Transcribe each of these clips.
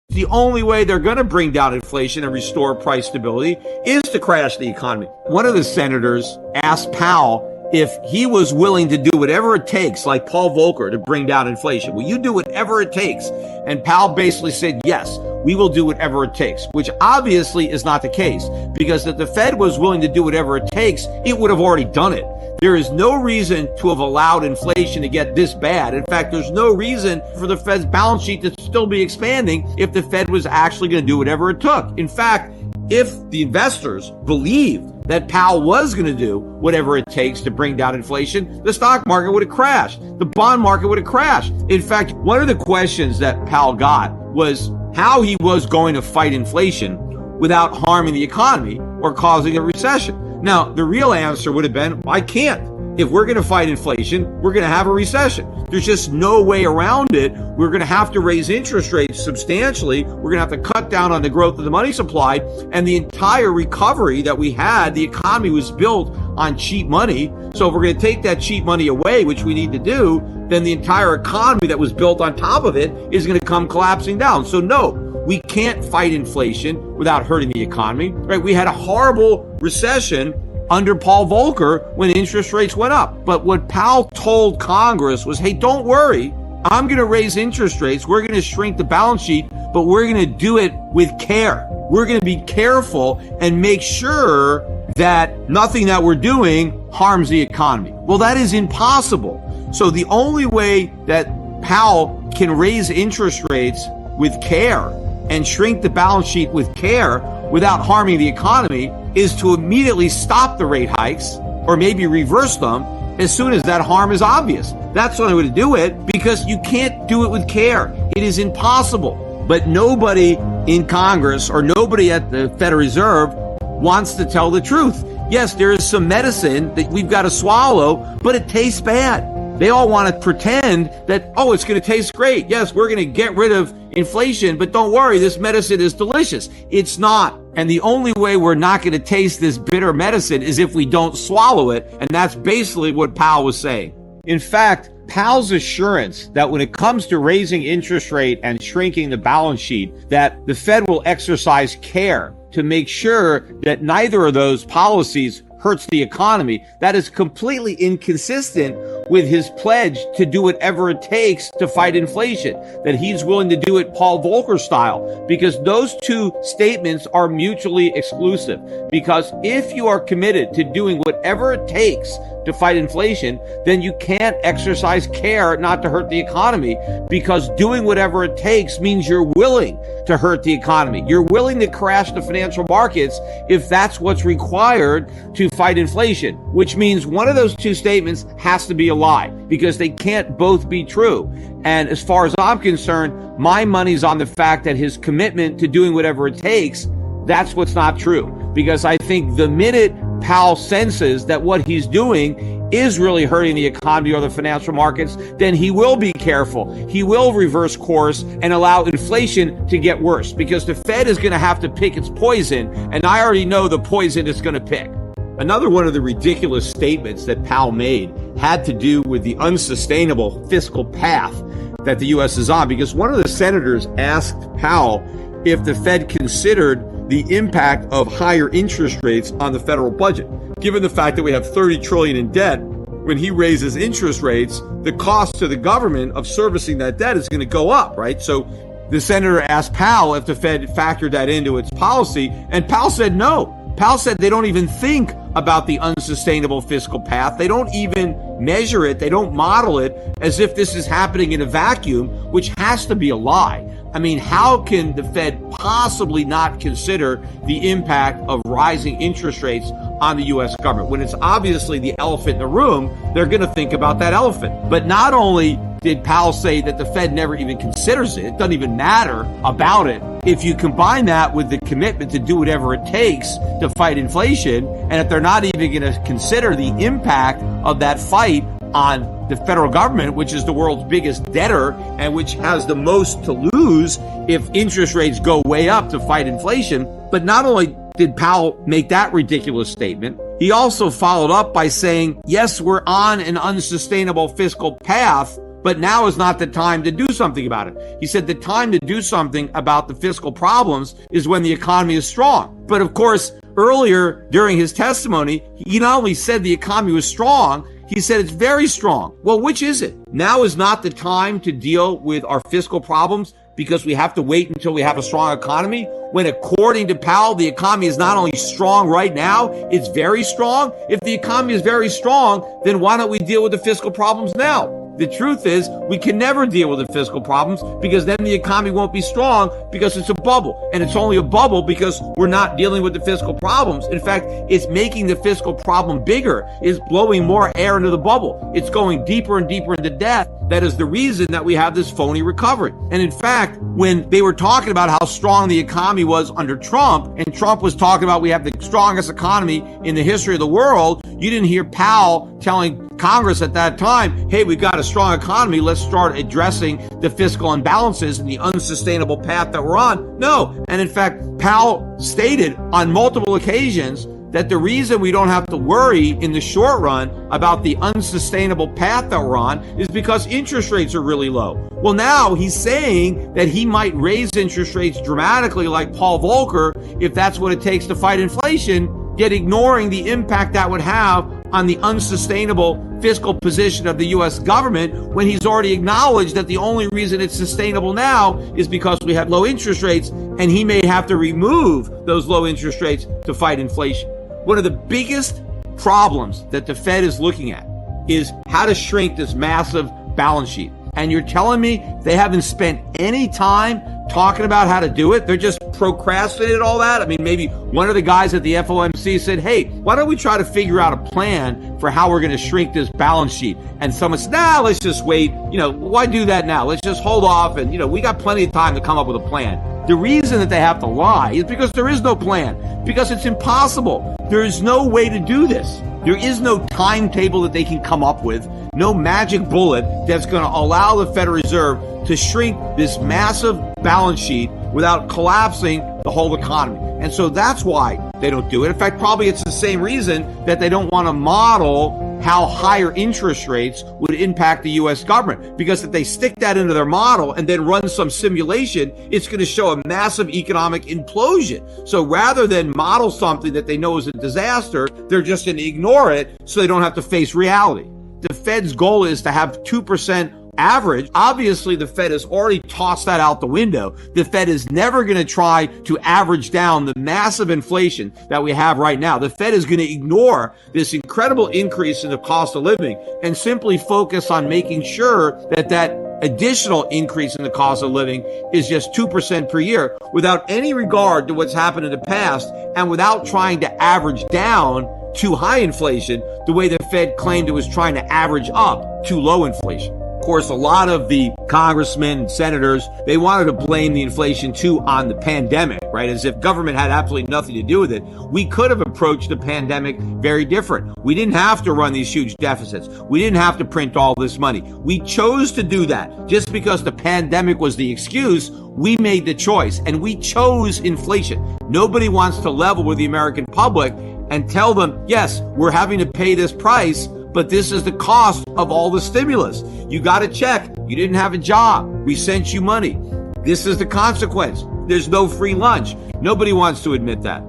The only way they're going to bring down inflation and restore price stability is to crash the economy. One of the senators asked Powell if he was willing to do whatever it takes, like Paul Volcker, to bring down inflation. Will you do whatever it takes? And Powell basically said, yes, we will do whatever it takes, which obviously is not the case, because if the Fed was willing to do whatever it takes, it would have already done it. There is no reason to have allowed inflation to get this bad. In fact, there's no reason for the Fed's balance sheet to still be expanding if the Fed was actually going to do whatever it took. In fact, if the investors believed that Powell was going to do whatever it takes to bring down inflation, the stock market would have crashed. The bond market would have crashed. In fact, one of the questions that Powell got was how he was going to fight inflation without harming the economy or causing a recession. Now, the real answer would have been, I can't. If we're going to fight inflation, we're going to have a recession. There's just no way around it. We're going to have to raise interest rates substantially. We're going to have to cut down on the growth of the money supply. And the entire recovery that we had, the economy was built on cheap money. So if we're going to take that cheap money away, which we need to do, then the entire economy that was built on top of it is going to come collapsing down. So no, we can't fight inflation without hurting the economy, right? We had a horrible recession under Paul Volcker when interest rates went up. But what Powell told Congress was, hey, don't worry. I'm going to raise interest rates. We're going to shrink the balance sheet, but we're going to do it with care. We're going to be careful and make sure that nothing that we're doing harms the economy. Well, that is impossible. So the only way that Powell can raise interest rates with care and shrink the balance sheet with care without harming the economy is to immediately stop the rate hikes or maybe reverse them as soon as that harm is obvious. That's the only way to do it, because you can't do it with care. It is impossible. But nobody in Congress or nobody at the Federal Reserve wants to tell the truth. Yes, there is some medicine that we've got to swallow, but it tastes bad. They all want to pretend that, oh, it's going to taste great. Yes, we're going to get rid of inflation, but don't worry, this medicine is delicious. It's not. And the only way we're not going to taste this bitter medicine is if we don't swallow it. And that's basically what Powell was saying. In fact, Powell's assurance that when it comes to raising interest rate and shrinking the balance sheet, that the Fed will exercise care to make sure that neither of those policies hurts the economy, that is completely inconsistent with his pledge to do whatever it takes to fight inflation, that he's willing to do it Paul Volcker style, because those two statements are mutually exclusive. Because if you are committed to doing whatever it takes to fight inflation, then you can't exercise care not to hurt the economy, because doing whatever it takes means you're willing to hurt the economy. You're willing to crash the financial markets if that's what's required to fight inflation, which means one of those two statements has to be a lie, because they can't both be true. And as far as I'm concerned, my money's on the fact that his commitment to doing whatever it takes, that's what's not true. Because I think the minute Powell senses that what he's doing is really hurting the economy or the financial markets, then he will be careful. He will reverse course and allow inflation to get worse, because the Fed is going to have to pick its poison, and I already know the poison it's going to pick. Another one of the ridiculous statements that Powell made had to do with the unsustainable fiscal path that the U.S. is on, because one of the senators asked Powell if the Fed considered the impact of higher interest rates on the federal budget. Given the fact that we have $30 trillion in debt, when he raises interest rates, the cost to the government of servicing that debt is going to go up, right? So the senator asked Powell if the Fed factored that into its policy, and Powell said no. Powell said they don't even think about the unsustainable fiscal path. They don't even measure it. They don't model it as if this is happening in a vacuum, which has to be a lie. I mean, how can the Fed possibly not consider the impact of rising interest rates on the U.S. government? When it's obviously the elephant in the room, they're going to think about that elephant. But not only did Powell say that the Fed never even considers it, it doesn't even matter about it. If you combine that with the commitment to do whatever it takes to fight inflation, and if they're not even going to consider the impact of that fight on the federal government, which is the world's biggest debtor and which has the most to lose if interest rates go way up to fight inflation. But not only did Powell make that ridiculous statement, he also followed up by saying, yes, we're on an unsustainable fiscal path, but now is not the time to do something about it. He said the time to do something about the fiscal problems is when the economy is strong. But of course, earlier during his testimony, he not only said the economy was strong, he said it's very strong. Well, which is it? Now is not the time to deal with our fiscal problems because we have to wait until we have a strong economy, when according to Powell, the economy is not only strong right now, it's very strong. If the economy is very strong, then why don't we deal with the fiscal problems now? The truth is, we can never deal with the fiscal problems because then the economy won't be strong because it's a bubble. And it's only a bubble because we're not dealing with the fiscal problems. In fact, it's making the fiscal problem bigger. It's blowing more air into the bubble. It's going deeper and deeper into debt. That is the reason that we have this phony recovery. And in fact, when they were talking about how strong the economy was under Trump, and Trump was talking about we have the strongest economy in the history of the world, you didn't hear Powell telling Congress at that time, hey, we've got a strong economy, let's start addressing the fiscal imbalances and the unsustainable path that we're on. No. And in fact, Powell stated on multiple occasions that the reason we don't have to worry in the short run about the unsustainable path that we're on is because interest rates are really low. Well, now he's saying that he might raise interest rates dramatically like Paul Volcker if that's what it takes to fight inflation, yet ignoring the impact that would have on the unsustainable fiscal position of the U.S. government when he's already acknowledged that the only reason it's sustainable now is because we have low interest rates, and he may have to remove those low interest rates to fight inflation. One of the biggest problems that the Fed is looking at is how to shrink this massive balance sheet. And you're telling me they haven't spent any time talking about how to do it? They're just procrastinated all that? I mean, maybe one of the guys at the FOMC said, hey, why don't we try to figure out a plan for how we're going to shrink this balance sheet? And someone said, nah, let's just wait. Why do that now? Let's just hold off. And, we got plenty of time to come up with a plan. The reason that they have to lie is because there is no plan, because it's impossible. There is no way to do this. There is no timetable that they can come up with, no magic bullet that's going to allow the Federal Reserve to shrink this massive balance sheet without collapsing the whole economy. And so that's why they don't do it. In fact, probably it's the same reason that they don't want to model how higher interest rates would impact the U.S. government. Because if they stick that into their model and then run some simulation, it's going to show a massive economic implosion. So rather than model something that they know is a disaster, they're just going to ignore it so they don't have to face reality. The Fed's goal is to have 2% average. Obviously, the Fed has already tossed that out the window. The Fed is never going to try to average down the massive inflation that we have right now. The Fed is going to ignore this incredible increase in the cost of living and simply focus on making sure that that additional increase in the cost of living is just 2% per year without any regard to what's happened in the past and without trying to average down too high inflation the way the Fed claimed it was trying to average up too low inflation. Of course, a lot of the congressmen and senators, they wanted to blame the inflation too on the pandemic, right? As if government had absolutely nothing to do with it. We could have approached the pandemic very different. We didn't have to run these huge deficits. We didn't have to print all this money. We chose to do that. Just because the pandemic was the excuse, we made the choice and we chose inflation. Nobody wants to level with the American public and tell them, yes, we're having to pay this price, but this is the cost of all the stimulus. You got a check. You didn't have a job. We sent you money. This is the consequence. There's no free lunch. Nobody wants to admit that.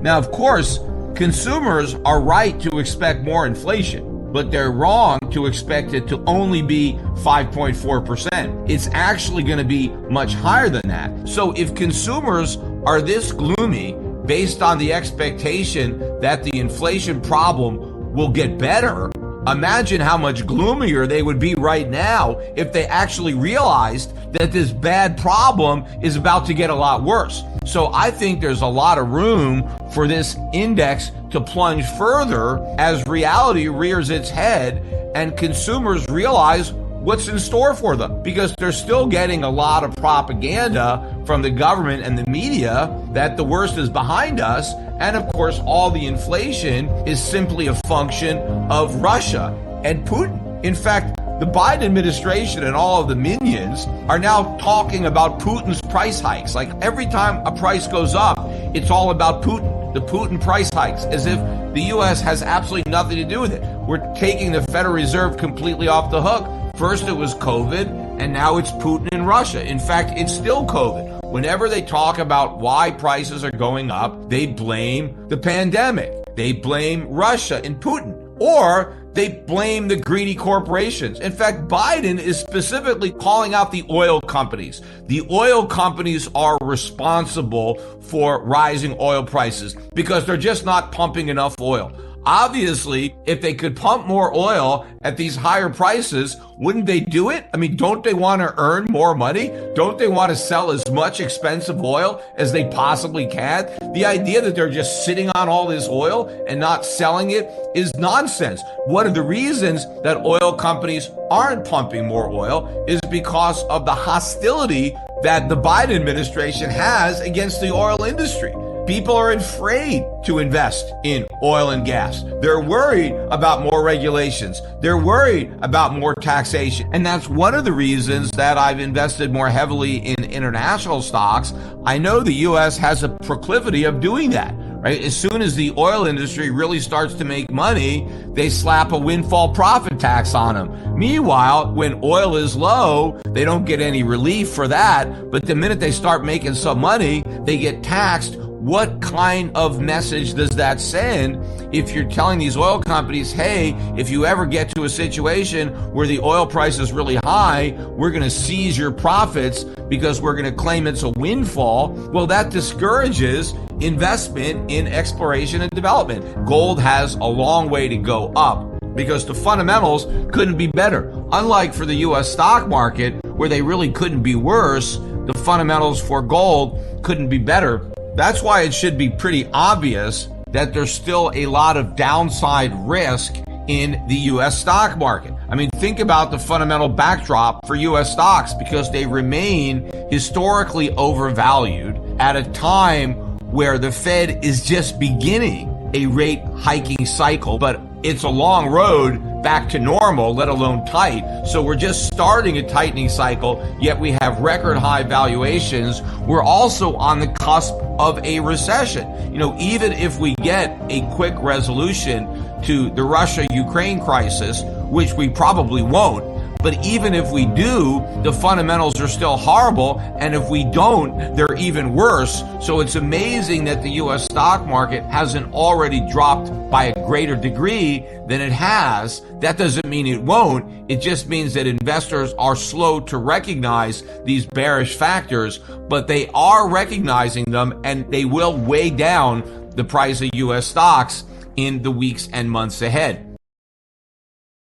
Now, of course, consumers are right to expect more inflation, but they're wrong to expect it to only be 5.4%. It's actually going to be much higher than that. So if consumers are this gloomy based on the expectation that the inflation problem will get better, imagine how much gloomier they would be right now if they actually realized that this bad problem is about to get a lot worse. So I think there's a lot of room for this index to plunge further as reality rears its head and consumers realize what's in store for them, because they're still getting a lot of propaganda from the government and the media that the worst is behind us. And of course, all the inflation is simply a function of Russia and Putin. In fact, the Biden administration and all of the minions are now talking about Putin's price hikes. Like every time a price goes up, it's all about Putin, the Putin price hikes, as if the U.S. has absolutely nothing to do with it. We're taking the Federal Reserve completely off the hook First it was COVID, and now it's Putin and Russia. In fact, it's still COVID. Whenever they talk about why prices are going up, they blame the pandemic. They blame Russia and Putin. Or they blame the greedy corporations. In fact, Biden is specifically calling out the oil companies. The oil companies are responsible for rising oil prices because they're just not pumping enough oil. Obviously, if they could pump more oil at these higher prices, wouldn't they do it? I mean, don't they want to earn more money? Don't they want to sell as much expensive oil as they possibly can? The idea that they're just sitting on all this oil and not selling it is nonsense. One of the reasons that oil companies aren't pumping more oil is because of the hostility that the Biden administration has against the oil industry. People are afraid to invest in oil and gas. They're worried about more regulations. They're worried about more taxation. And that's one of the reasons that I've invested more heavily in international stocks. I know the U.S. has a proclivity of doing that, right? As soon as the oil industry really starts to make money, they slap a windfall profit tax on them. Meanwhile, when oil is low, they don't get any relief for that. But the minute they start making some money, they get taxed. What kind of message does that send if you're telling these oil companies, hey, if you ever get to a situation where the oil price is really high, we're going to seize your profits because we're going to claim it's a windfall? Well, that discourages investment in exploration and development. Gold has a long way to go up because the fundamentals couldn't be better. Unlike for the U.S. stock market, where they really couldn't be worse, the fundamentals for gold couldn't be better. That's why it should be pretty obvious that there's still a lot of downside risk in the U.S. stock market. I mean, think about the fundamental backdrop for U.S. stocks because they remain historically overvalued at a time where the Fed is just beginning a rate hiking cycle, but it's a long road back to normal, let alone tight. So we're just starting a tightening cycle, yet we have record high valuations. We're also on the cusp of a recession. You know, even if we get a quick resolution to the Russia-Ukraine crisis, which we probably won't, but even if we do, the fundamentals are still horrible. And if we don't, they're even worse. So it's amazing that the U.S. stock market hasn't already dropped by a greater degree than it has. That doesn't mean it won't. It just means that investors are slow to recognize these bearish factors, but they are recognizing them and they will weigh down the price of U.S. stocks in the weeks and months ahead.